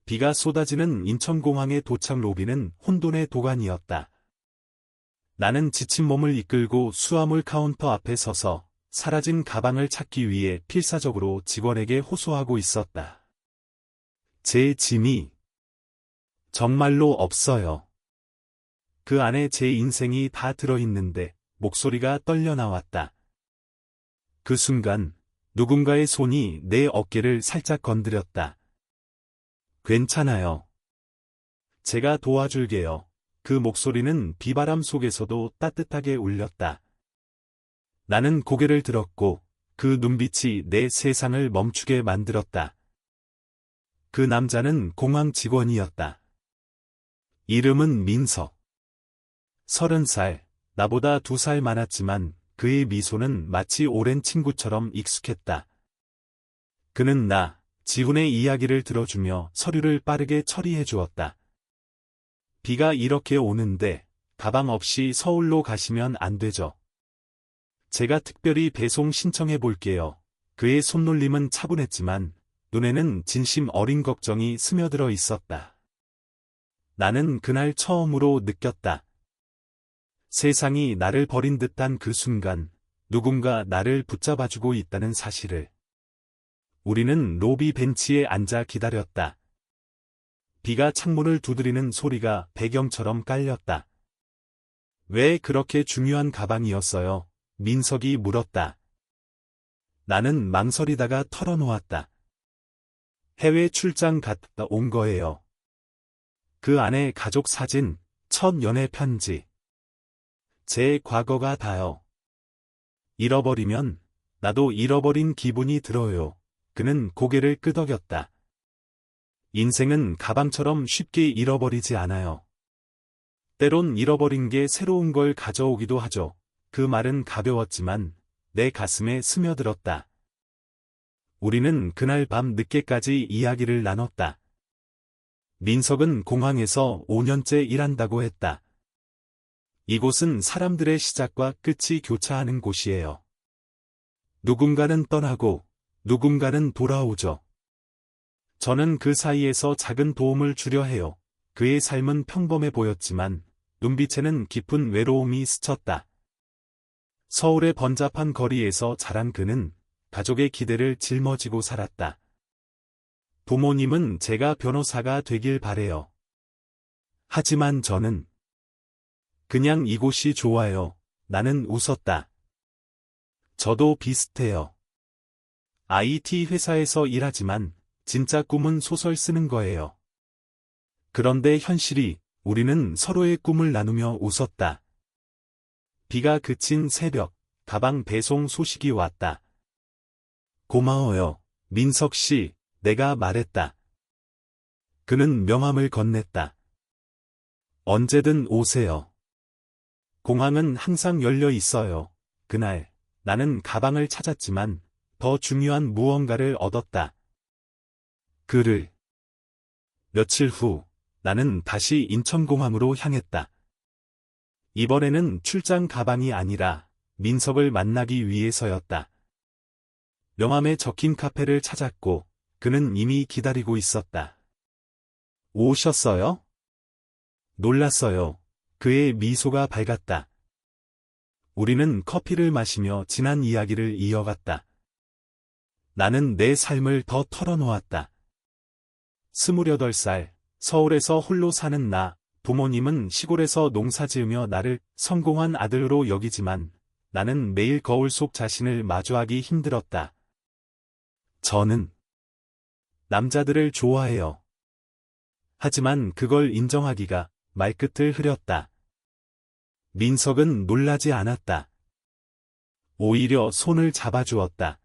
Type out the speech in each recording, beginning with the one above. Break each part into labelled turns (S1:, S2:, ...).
S1: 비가 쏟아지는 인천공항의 도착 로비는 혼돈의 도가니였다. 나는 지친 몸을 이끌고 수화물 카운터 앞에 서서 사라진 가방을 찾기 위해 필사적으로 직원에게 호소하고 있었다. 제 짐이 정말로 없어요. 그 안에 제 인생이 다 들어있는데 목소리가 떨려 나왔다. 그 순간 누군가의 손이 내 어깨를 살짝 건드렸다. 괜찮아요. 제가 도와줄게요. 그 목소리는 비바람 속에서도 따뜻하게 울렸다. 나는 고개를 들었고 그 눈빛이 내 세상을 멈추게 만들었다. 그 남자는 공항 직원이었다. 이름은 민석. 30살, 나보다 2살 많았지만 그의 미소는 마치 오랜 친구처럼 익숙했다. 그는 나, 지훈의 이야기를 들어주며 서류를 빠르게 처리해 주었다. 비가 이렇게 오는데 가방 없이 서울로 가시면 안 되죠. 제가 특별히 배송 신청해 볼게요. 그의 손놀림은 차분했지만 눈에는 진심 어린 걱정이 스며들어 있었다. 나는 그날 처음으로 느꼈다. 세상이 나를 버린 듯한 그 순간 누군가 나를 붙잡아주고 있다는 사실을. 우리는 로비 벤치에 앉아 기다렸다. 비가 창문을 두드리는 소리가 배경처럼 깔렸다. 왜 그렇게 중요한 가방이었어요? 민석이 물었다. 나는 망설이다가 털어놓았다. 해외 출장 갔다 온 거예요. 그 안에 가족 사진, 첫 연애 편지. 제 과거가 다요. 잃어버리면 나도 잃어버린 기분이 들어요. 그는 고개를 끄덕였다. 인생은 가방처럼 쉽게 잃어버리지 않아요. 때론 잃어버린 게 새로운 걸 가져오기도 하죠. 그 말은 가벼웠지만 내 가슴에 스며들었다. 우리는 그날 밤 늦게까지 이야기를 나눴다. 민석은 공항에서 5년째 일한다고 했다. 이곳은 사람들의 시작과 끝이 교차하는 곳이에요. 누군가는 떠나고 누군가는 돌아오죠. 저는 그 사이에서 작은 도움을 주려 해요. 그의 삶은 평범해 보였지만 눈빛에는 깊은 외로움이 스쳤다. 서울의 번잡한 거리에서 자란 그는 가족의 기대를 짊어지고 살았다. 부모님은 제가 변호사가 되길 바래요. 하지만 저는 그냥 이곳이 좋아요. 나는 웃었다. 저도 비슷해요. IT 회사에서 일하지만 진짜 꿈은 소설 쓰는 거예요. 그런데 현실이 우리는 서로의 꿈을 나누며 웃었다. 비가 그친 새벽, 가방 배송 소식이 왔다. 고마워요, 민석 씨, 내가 말했다. 그는 명함을 건넸다. 언제든 오세요. 공항은 항상 열려 있어요. 그날, 나는 가방을 찾았지만 더 중요한 무언가를 얻었다. 그를. 며칠 후, 나는 다시 인천공항으로 향했다. 이번에는 출장 가방이 아니라 민석을 만나기 위해서였다. 명함에 적힌 카페를 찾았고 그는 이미 기다리고 있었다. 오셨어요? 놀랐어요. 그의 미소가 밝았다. 우리는 커피를 마시며 지난 이야기를 이어갔다. 나는 내 삶을 더 털어놓았다. 28살, 서울에서 홀로 사는 나, 부모님은 시골에서 농사지으며 나를 성공한 아들로 여기지만 나는 매일 거울 속 자신을 마주하기 힘들었다. 저는 남자들을 좋아해요. 하지만 그걸 인정하기가 말끝을 흐렸다. 민석은 놀라지 않았다. 오히려 손을 잡아주었다.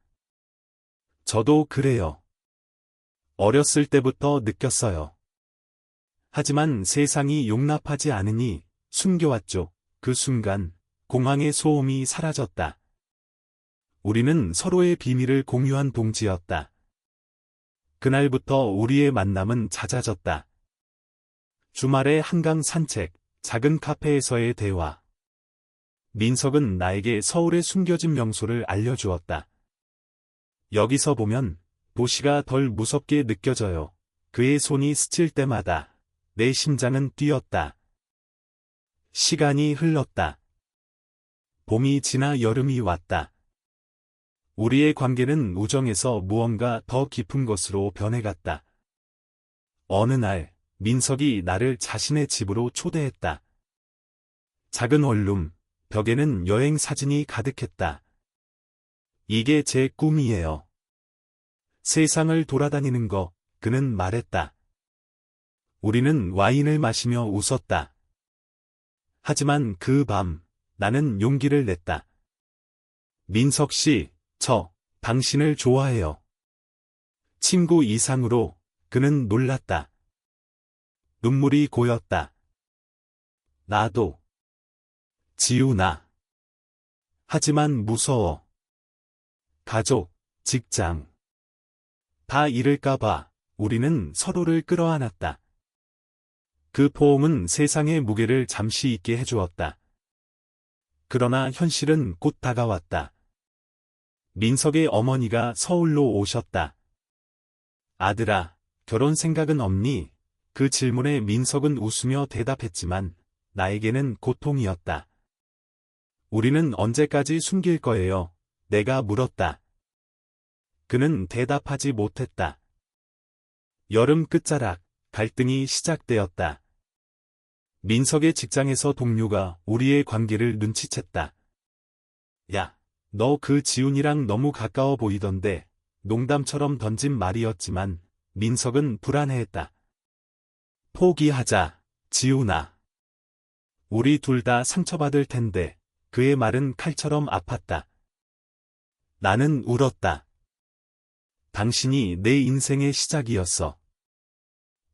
S1: 저도 그래요. 어렸을 때부터 느꼈어요. 하지만 세상이 용납하지 않으니 숨겨왔죠. 그 순간 공항의 소음이 사라졌다. 우리는 서로의 비밀을 공유한 동지였다. 그날부터 우리의 만남은 잦아졌다. 주말에 한강 산책, 작은 카페에서의 대화. 민석은 나에게 서울의 숨겨진 명소를 알려주었다. 여기서 보면 도시가 덜 무섭게 느껴져요. 그의 손이 스칠 때마다 내 심장은 뛰었다. 시간이 흘렀다. 봄이 지나 여름이 왔다. 우리의 관계는 우정에서 무언가 더 깊은 것으로 변해갔다. 어느 날, 민석이 나를 자신의 집으로 초대했다. 작은 원룸, 벽에는 여행 사진이 가득했다. 이게 제 꿈이에요. 세상을 돌아다니는 거, 그는 말했다. 우리는 와인을 마시며 웃었다. 하지만 그 밤, 나는 용기를 냈다. 민석 씨, 저, 당신을 좋아해요. 친구 이상으로, 그는 놀랐다. 눈물이 고였다. 나도. 지우나. 하지만 무서워. 가족, 직장. 다 잃을까봐 우리는 서로를 끌어안았다. 그 포옹은 세상의 무게를 잠시 잊게 해주었다. 그러나 현실은 곧 다가왔다. 민석의 어머니가 서울로 오셨다. 아들아, 결혼 생각은 없니? 그 질문에 민석은 웃으며 대답했지만 나에게는 고통이었다. 우리는 언제까지 숨길 거예요? 내가 물었다. 그는 대답하지 못했다. 여름 끝자락, 갈등이 시작되었다. 민석의 직장에서 동료가 우리의 관계를 눈치챘다. 야, 너 그 지훈이랑 너무 가까워 보이던데, 농담처럼 던진 말이었지만 민석은 불안해했다. 포기하자, 지훈아. 우리 둘 다 상처받을 텐데. 그의 말은 칼처럼 아팠다. 나는 울었다. 당신이 내 인생의 시작이었어.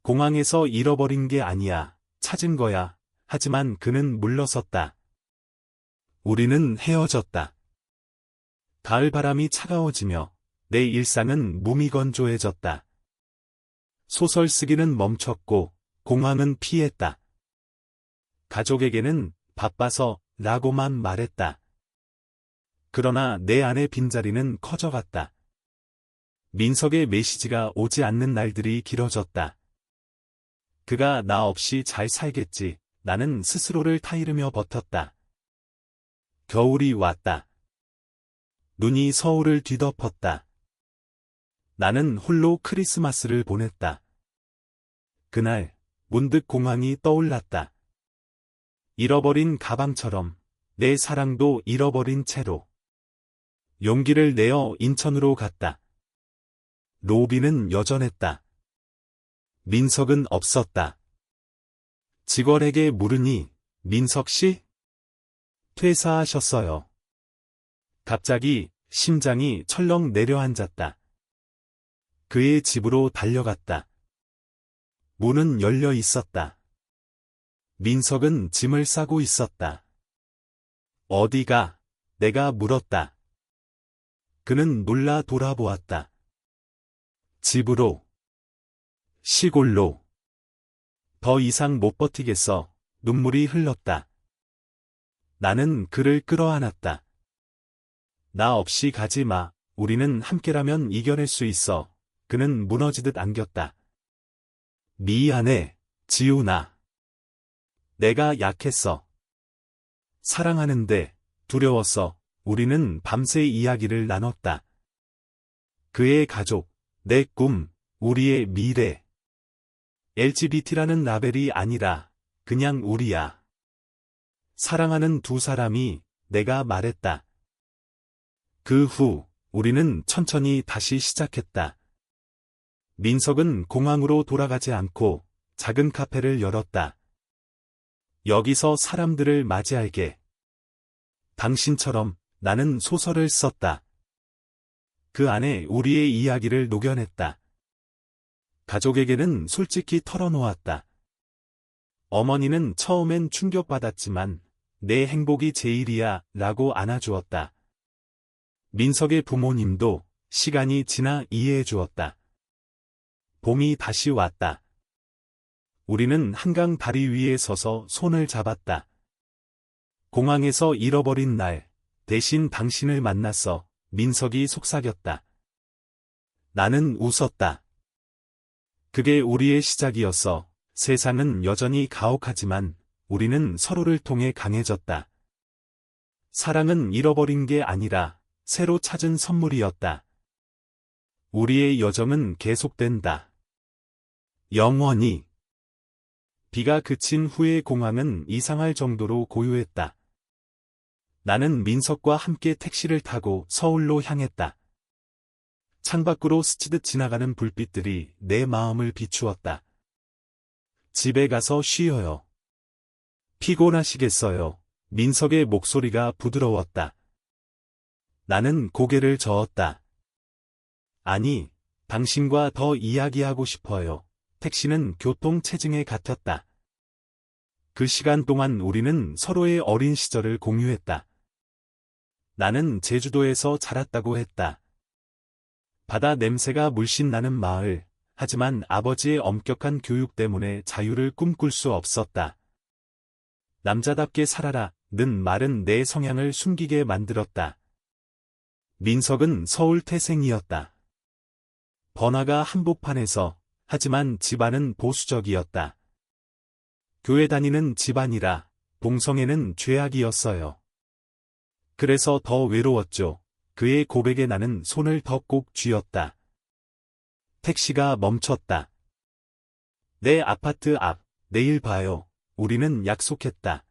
S1: 공항에서 잃어버린 게 아니야. 찾은 거야. 하지만 그는 물러섰다. 우리는 헤어졌다. 가을 바람이 차가워지며 내 일상은 무미건조해졌다. 소설 쓰기는 멈췄고 공항은 피했다. 가족에게는 바빠서 라고만 말했다. 그러나 내 안의 빈자리는 커져갔다. 민석의 메시지가 오지 않는 날들이 길어졌다. 그가 나 없이 잘 살겠지. 나는 스스로를 타이르며 버텼다. 겨울이 왔다. 눈이 서울을 뒤덮었다. 나는 홀로 크리스마스를 보냈다. 그날 문득 공항이 떠올랐다. 잃어버린 가방처럼 내 사랑도 잃어버린 채로 용기를 내어 인천으로 갔다. 로비는 여전했다. 민석은 없었다. 직원에게 물으니 민석 씨? 퇴사하셨어요. 갑자기 심장이 철렁 내려앉았다. 그의 집으로 달려갔다. 문은 열려 있었다. 민석은 짐을 싸고 있었다. 어디가? 내가 물었다. 그는 놀라 돌아보았다. 집으로. 시골로. 더 이상 못 버티겠어. 눈물이 흘렀다. 나는 그를 끌어안았다. 나 없이 가지 마. 우리는 함께라면 이겨낼 수 있어. 그는 무너지듯 안겼다. 미안해, 지훈아. 내가 약했어. 사랑하는데 두려웠어. 우리는 밤새 이야기를 나눴다. 그의 가족, 내 꿈, 우리의 미래. LGBT라는 라벨이 아니라 그냥 우리야. 사랑하는 두 사람이 내가 말했다. 그 후 우리는 천천히 다시 시작했다. 민석은 공항으로 돌아가지 않고 작은 카페를 열었다. 여기서 사람들을 맞이할게. 당신처럼 나는 소설을 썼다. 그 안에 우리의 이야기를 녹여냈다. 가족에게는 솔직히 털어놓았다. 어머니는 처음엔 충격받았지만 내 행복이 제일이야 라고 안아주었다. 민석의 부모님도 시간이 지나 이해해 주었다. 봄이 다시 왔다. 우리는 한강 다리 위에 서서 손을 잡았다. 공항에서 잃어버린 날, 대신 당신을 만났어. 민석이 속삭였다. 나는 웃었다. 그게 우리의 시작이었어. 세상은 여전히 가혹하지만 우리는 서로를 통해 강해졌다. 사랑은 잃어버린 게 아니라 새로 찾은 선물이었다. 우리의 여정은 계속된다. 영원히. 비가 그친 후의 공항은 이상할 정도로 고요했다. 나는 민석과 함께 택시를 타고 서울로 향했다. 창밖으로 스치듯 지나가는 불빛들이 내 마음을 비추었다. 집에 가서 쉬어요. 피곤하시겠어요. 민석의 목소리가 부드러웠다. 나는 고개를 저었다. 아니, 당신과 더 이야기하고 싶어요. 택시는 교통체증에 갇혔다. 그 시간 동안 우리는 서로의 어린 시절을 공유했다. 나는 제주도에서 자랐다고 했다. 바다 냄새가 물씬 나는 마을, 하지만 아버지의 엄격한 교육 때문에 자유를 꿈꿀 수 없었다. 남자답게 살아라, 는 말은 내 성향을 숨기게 만들었다. 민석은 서울 태생이었다. 번화가 한복판에서, 하지만 집안은 보수적이었다. 교회 다니는 집안이라 동성애는 죄악이었어요. 그래서 더 외로웠죠. 그의 고백에 나는 손을 더 꼭 쥐었다. 택시가 멈췄다. 내 아파트 앞, 내일 봐요. 우리는 약속했다.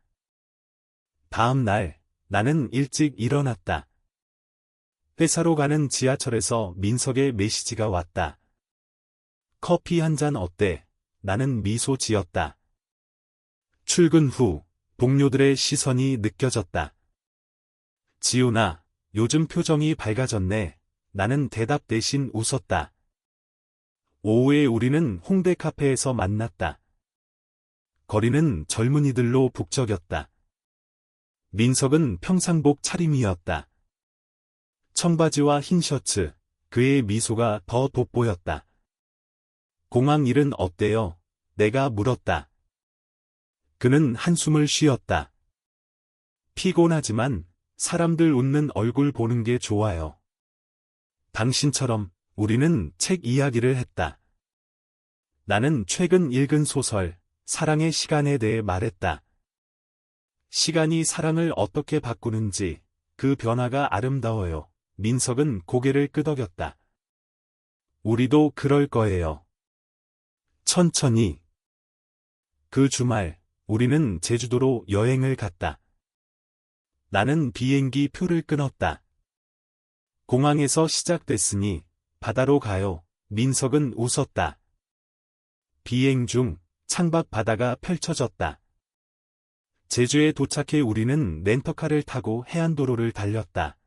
S1: 다음 날, 나는 일찍 일어났다. 회사로 가는 지하철에서 민석의 메시지가 왔다. 커피 한 잔 어때? 나는 미소 지었다. 출근 후, 동료들의 시선이 느껴졌다. 지훈아, 요즘 표정이 밝아졌네. 나는 대답 대신 웃었다. 오후에 우리는 홍대 카페에서 만났다. 거리는 젊은이들로 북적였다. 민석은 평상복 차림이었다. 청바지와 흰 셔츠, 그의 미소가 더 돋보였다. 공항 일은 어때요? 내가 물었다. 그는 한숨을 쉬었다. 피곤하지만 사람들 웃는 얼굴 보는 게 좋아요. 당신처럼 우리는 책 이야기를 했다. 나는 최근 읽은 소설, 사랑의 시간에 대해 말했다. 시간이 사랑을 어떻게 바꾸는지, 그 변화가 아름다워요. 민석은 고개를 끄덕였다. 우리도 그럴 거예요. 천천히. 그 주말, 우리는 제주도로 여행을 갔다. 나는 비행기 표를 끊었다. 공항에서 시작됐으니 바다로 가요. 민석은 웃었다. 비행 중 창밖 바다가 펼쳐졌다. 제주에 도착해 우리는 렌터카를 타고 해안도로를 달렸다.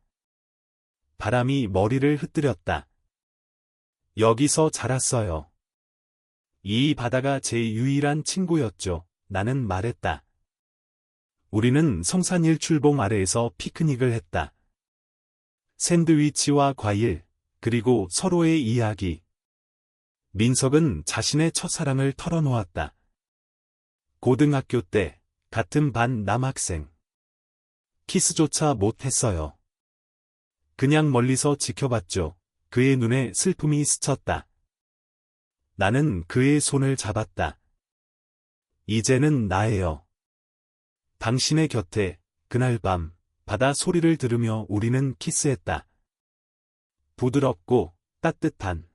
S1: 바람이 머리를 흩뜨렸다. 여기서 자랐어요. 이 바다가 제 유일한 친구였죠. 나는 말했다. 우리는 성산 일출봉 아래에서 피크닉을 했다. 샌드위치와 과일, 그리고 서로의 이야기. 민석은 자신의 첫사랑을 털어놓았다. 고등학교 때 같은 반 남학생. 키스조차 못했어요. 그냥 멀리서 지켜봤죠. 그의 눈에 슬픔이 스쳤다. 나는 그의 손을 잡았다. 이제는 나예요. 당신의 곁에 그날 밤 바다 소리를 들으며 우리는 키스했다. 부드럽고 따뜻한.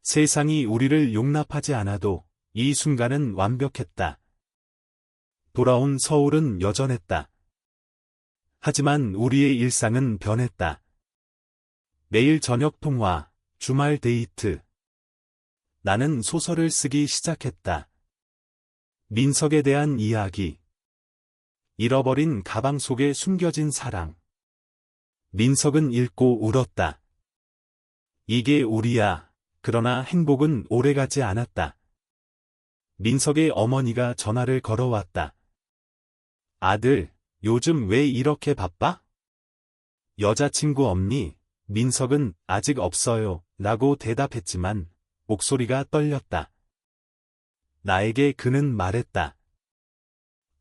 S1: 세상이 우리를 용납하지 않아도 이 순간은 완벽했다. 돌아온 서울은 여전했다. 하지만 우리의 일상은 변했다. 매일 저녁 통화, 주말 데이트. 나는 소설을 쓰기 시작했다. 민석에 대한 이야기. 잃어버린 가방 속에 숨겨진 사랑. 민석은 읽고 울었다. 이게 우리야. 그러나 행복은 오래가지 않았다. 민석의 어머니가 전화를 걸어왔다. 아들, 요즘 왜 이렇게 바빠? 여자친구 없니? 민석은 아직 없어요. 라고 대답했지만 목소리가 떨렸다. 나에게 그는 말했다.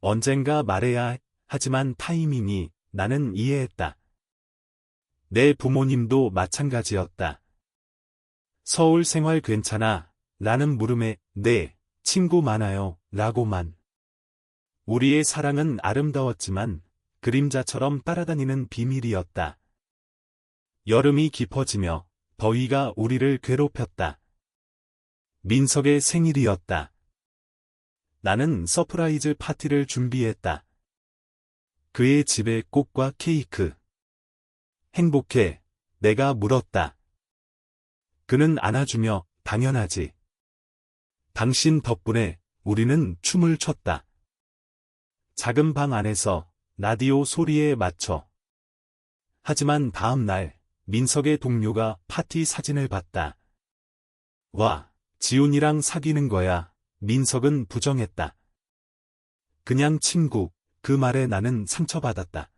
S1: 언젠가 말해야 하지만 타이밍이. 나는 이해했다. 내 부모님도 마찬가지였다. 서울 생활 괜찮아. 라는 물음에 네, 친구 많아요 라고만. 우리의 사랑은 아름다웠지만 그림자처럼 따라다니는 비밀이었다. 여름이 깊어지며 더위가 우리를 괴롭혔다. 민석의 생일이었다. 나는 서프라이즈 파티를 준비했다. 그의 집에 꽃과 케이크. 행복해, 내가 물었다. 그는 안아주며 당연하지. 당신 덕분에 우리는 춤을 췄다. 작은 방 안에서 라디오 소리에 맞춰. 하지만 다음 날 민석의 동료가 파티 사진을 봤다. 와, 지훈이랑 사귀는 거야. 민석은 부정했다. 그냥 친구, 그 말에 나는 상처받았다.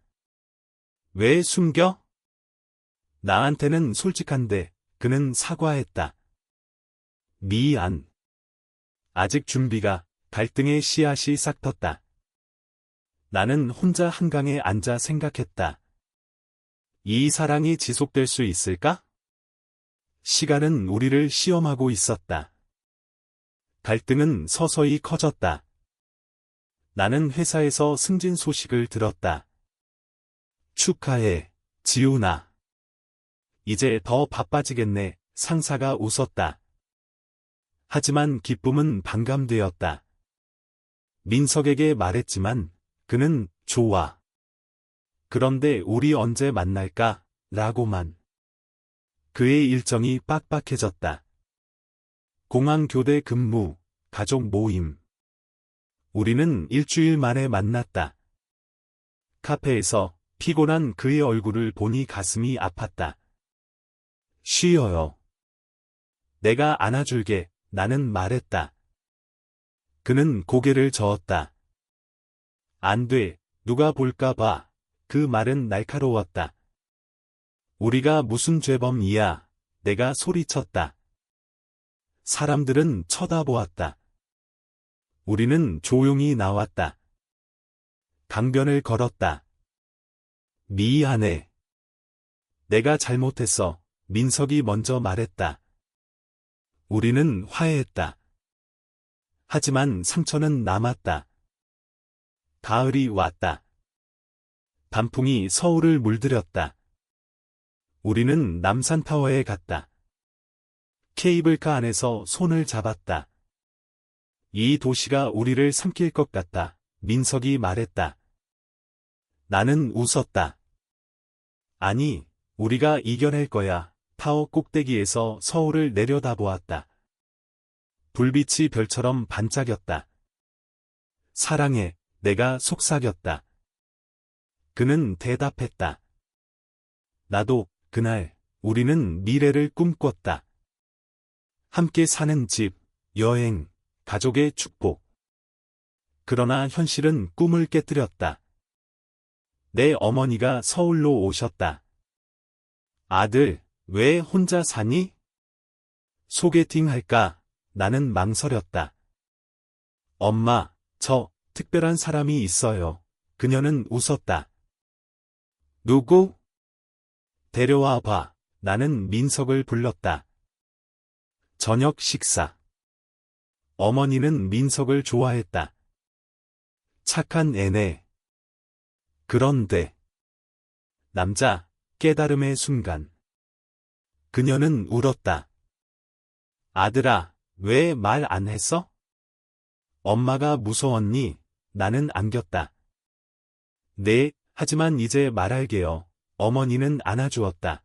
S1: 왜 숨겨? 나한테는 솔직한데 그는 사과했다. 미안. 아직 준비가 갈등의 씨앗이 싹 텄다. 나는 혼자 한강에 앉아 생각했다. 이 사랑이 지속될 수 있을까? 시간은 우리를 시험하고 있었다. 갈등은 서서히 커졌다. 나는 회사에서 승진 소식을 들었다. 축하해, 지훈아. 이제 더 바빠지겠네, 상사가 웃었다. 하지만 기쁨은 반감되었다. 민석에게 말했지만 그는 좋아. 그런데 우리 언제 만날까? 라고만. 그의 일정이 빡빡해졌다. 공항 교대 근무, 가족 모임. 우리는 일주일 만에 만났다. 카페에서 피곤한 그의 얼굴을 보니 가슴이 아팠다. 쉬어요. 내가 안아줄게, 나는 말했다. 그는 고개를 저었다. 안 돼, 누가 볼까 봐. 그 말은 날카로웠다. 우리가 무슨 죄범이야, 내가 소리쳤다. 사람들은 쳐다보았다. 우리는 조용히 나왔다. 강변을 걸었다. 미안해. 내가 잘못했어, 민석이 먼저 말했다. 우리는 화해했다. 하지만 상처는 남았다. 가을이 왔다. 단풍이 서울을 물들였다. 우리는 남산타워에 갔다. 케이블카 안에서 손을 잡았다. 이 도시가 우리를 삼킬 것 같다, 민석이 말했다. 나는 웃었다. 아니, 우리가 이겨낼 거야. 타워 꼭대기에서 서울을 내려다보았다. 불빛이 별처럼 반짝였다. 사랑해, 내가 속삭였다. 그는 대답했다. 나도, 그날, 우리는 미래를 꿈꿨다. 함께 사는 집, 여행, 가족의 축복. 그러나 현실은 꿈을 깨뜨렸다. 내 어머니가 서울로 오셨다. 아들, 왜 혼자 사니? 소개팅 할까? 나는 망설였다. 엄마, 저 특별한 사람이 있어요. 그녀는 웃었다. 누구? 데려와 봐. 나는 민석을 불렀다. 저녁 식사. 어머니는 민석을 좋아했다. 착한 애네. 그런데 남자, 깨달음의 순간. 그녀는 울었다. 아들아, 왜 말 안 했어? 엄마가 무서웠니? 나는 안겼다. 네, 하지만 이제 말할게요. 어머니는 안아주었다.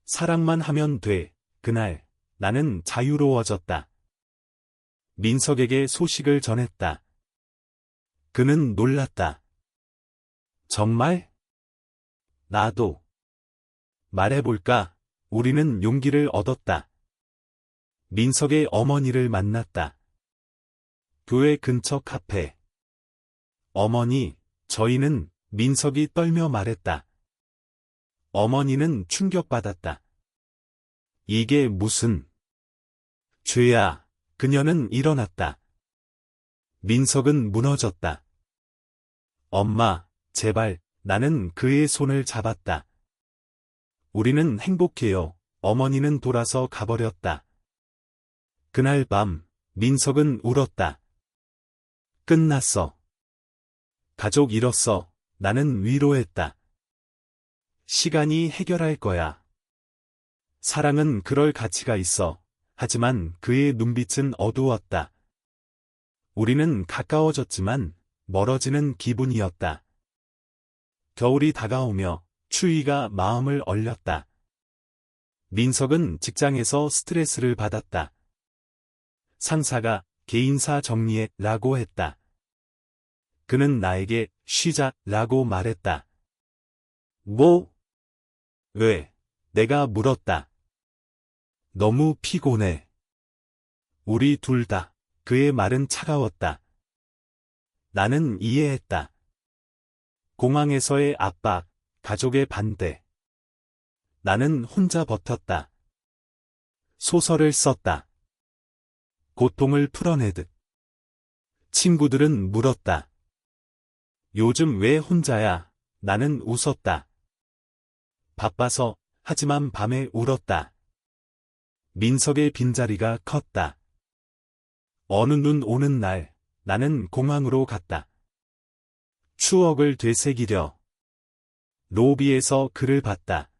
S1: 사랑만 하면 돼. 그날, 나는 자유로워졌다. 민석에게 소식을 전했다. 그는 놀랐다. 정말? 나도. 말해볼까? 우리는 용기를 얻었다. 민석의 어머니를 만났다. 교회 근처 카페. 어머니, 저희는, 민석이 떨며 말했다. 어머니는 충격받았다. 이게 무슨 죄야. 그녀는 일어났다. 민석은 무너졌다. 엄마, 제발. 나는 그의 손을 잡았다. 우리는 행복해요. 어머니는 돌아서 가버렸다. 그날 밤, 민석은 울었다. 끝났어. 가족 잃었어. 나는 위로했다. 시간이 해결할 거야. 사랑은 그럴 가치가 있어. 하지만 그의 눈빛은 어두웠다. 우리는 가까워졌지만 멀어지는 기분이었다. 겨울이 다가오며 추위가 마음을 얼렸다. 민석은 직장에서 스트레스를 받았다. 상사가 개인사 정리해라고 했다. 그는 나에게 쉬자라고 말했다. 뭐? 왜? 내가 물었다. 너무 피곤해. 우리 둘 다. 그의 말은 차가웠다. 나는 이해했다. 공항에서의 압박, 가족의 반대. 나는 혼자 버텼다. 소설을 썼다. 고통을 풀어내듯. 친구들은 물었다. 요즘 왜 혼자야? 나는 웃었다. 바빠서, 하지만 밤에 울었다. 민석의 빈자리가 컸다. 어느 눈 오는 날, 나는 공항으로 갔다. 추억을 되새기려. 로비에서 그를 봤다.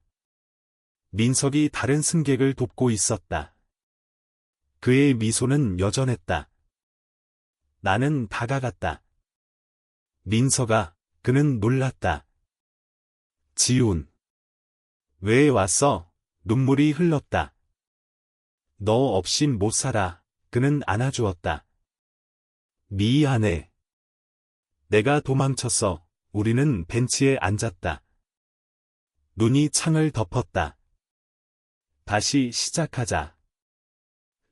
S1: 민석이 다른 승객을 돕고 있었다. 그의 미소는 여전했다. 나는 다가갔다. 민석아, 그는 놀랐다. 지훈. 왜 왔어? 눈물이 흘렀다. 너 없인 못 살아. 그는 안아주었다. 미안해. 내가 도망쳤어. 우리는 벤치에 앉았다. 눈이 창을 덮었다. 다시 시작하자.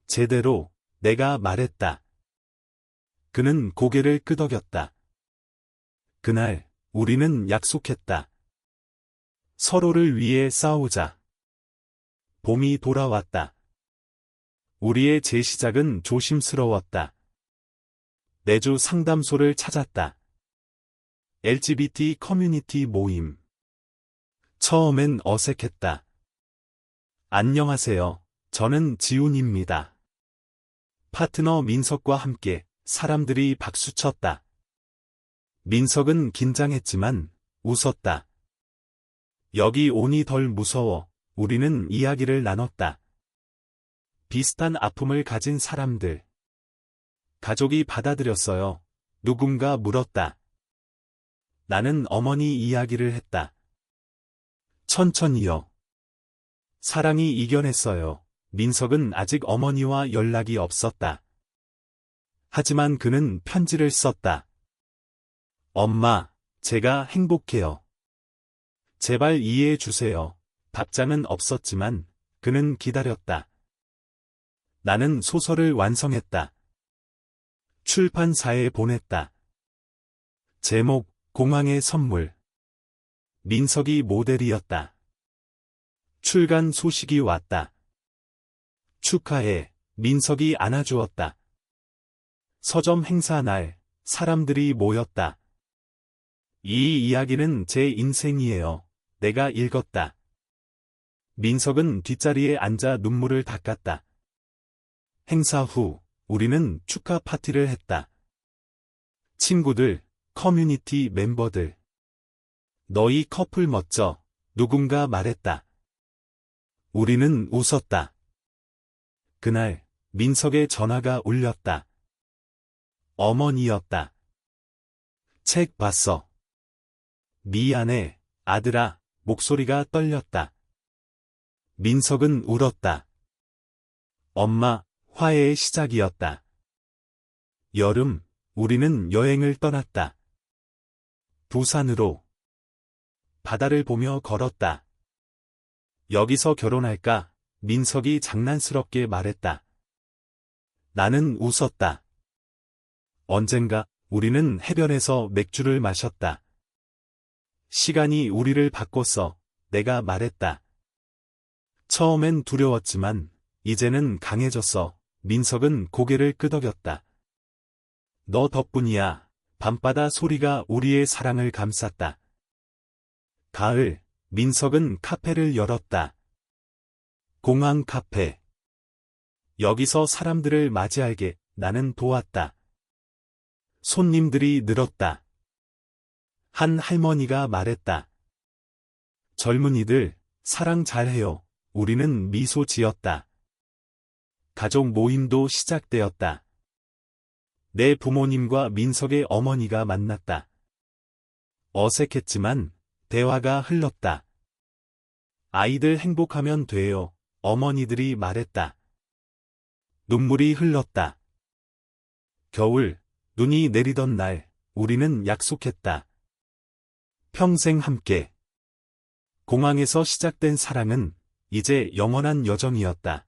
S1: 제대로, 내가 말했다. 그는 고개를 끄덕였다. 그날, 우리는 약속했다. 서로를 위해 싸우자. 봄이 돌아왔다. 우리의 재시작은 조심스러웠다. 내주 상담소를 찾았다. LGBT 커뮤니티 모임. 처음엔 어색했다. 안녕하세요. 저는 지훈입니다. 파트너 민석과 함께 사람들이 박수쳤다. 민석은 긴장했지만 웃었다. 여기 오니 덜 무서워. 우리는 이야기를 나눴다. 비슷한 아픔을 가진 사람들. 가족이 받아들였어요. 누군가 물었다. 나는 어머니 이야기를 했다. 천천히요. 사랑이 이겨냈어요. 민석은 아직 어머니와 연락이 없었다. 하지만 그는 편지를 썼다. 엄마, 제가 행복해요. 제발 이해해 주세요. 답장은 없었지만 그는 기다렸다. 나는 소설을 완성했다. 출판사에 보냈다. 제목, 공항의 선물. 민석이 모델이었다. 출간 소식이 왔다. 축하해. 민석이 안아주었다. 서점 행사 날, 사람들이 모였다. 이 이야기는 제 인생이에요. 내가 읽었다. 민석은 뒷자리에 앉아 눈물을 닦았다. 행사 후, 우리는 축하 파티를 했다. 친구들, 커뮤니티 멤버들. 너희 커플 멋져. 누군가 말했다. 우리는 웃었다. 그날, 민석의 전화가 울렸다. 어머니였다. 책 봤어. 미안해, 아들아. 목소리가 떨렸다. 민석은 울었다. 엄마, 화해의 시작이었다. 여름, 우리는 여행을 떠났다. 부산으로. 바다를 보며 걸었다. 여기서 결혼할까? 민석이 장난스럽게 말했다. 나는 웃었다. 언젠가 우리는 해변에서 맥주를 마셨다. 시간이 우리를 바꿨어. 내가 말했다. 처음엔 두려웠지만 이제는 강해졌어. 민석은 고개를 끄덕였다. 너 덕분이야. 밤바다 소리가 우리의 사랑을 감쌌다. 가을, 민석은 카페를 열었다. 공항 카페. 여기서 사람들을 맞이하게 나는 도왔다. 손님들이 늘었다. 한 할머니가 말했다. 젊은이들, 사랑 잘해요. 우리는 미소 지었다. 가족 모임도 시작되었다. 내 부모님과 민석의 어머니가 만났다. 어색했지만 대화가 흘렀다. 아이들 행복하면 돼요. 어머니들이 말했다. 눈물이 흘렀다. 겨울, 눈이 내리던 날, 우리는 약속했다. 평생 함께. 공항에서 시작된 사랑은 이제 영원한 여정이었다.